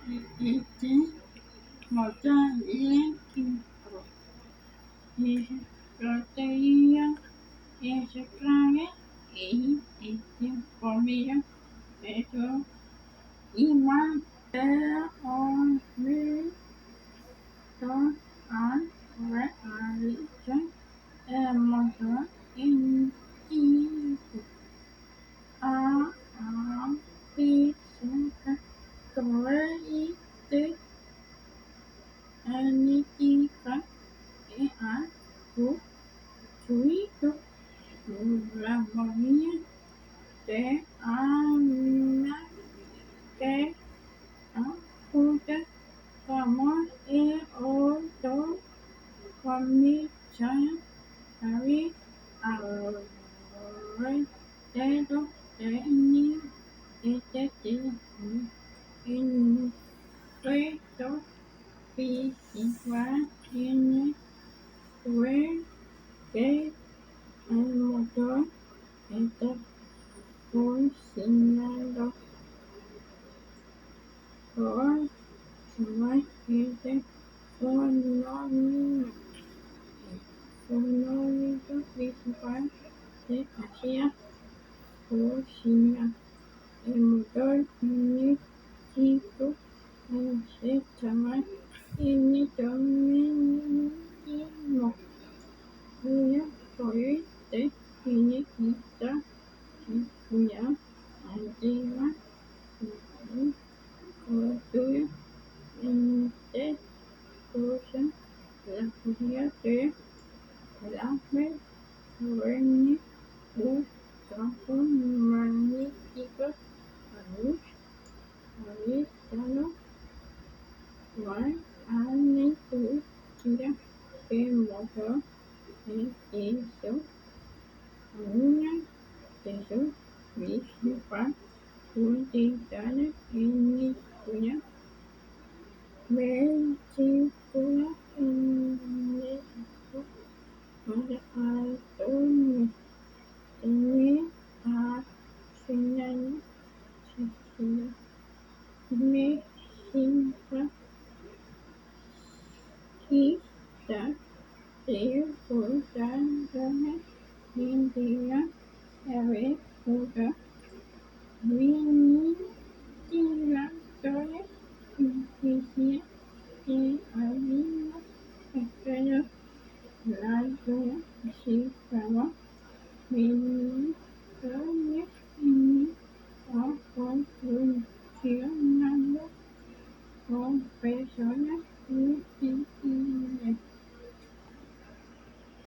Este mortalidad es proteína es clave y por mí eso igual pero son al realizar el motor en A B C correcte analítica e a suito la moneda de Ana que apunta como el otro comienza David Alfredo tenía este en reto principal tiene fue que el motor está funcionando por su agente sonómico principal se hacía cocina. El motor eléctrico se llama electromagnetismo. Una corriente eléctrica circula alrededor de un conductor entre cosas la teoría de Lambert proviene un campo magnético a luz americano igual a la electricidad que motor en eso una de sus principales utilidades en la vesícula en eso para autónomos tener acciones mecánicas quizás resultadoras de la abertura ventiladores artificiales y algunos efectos radios cifrados ventiladores o funcionando con personas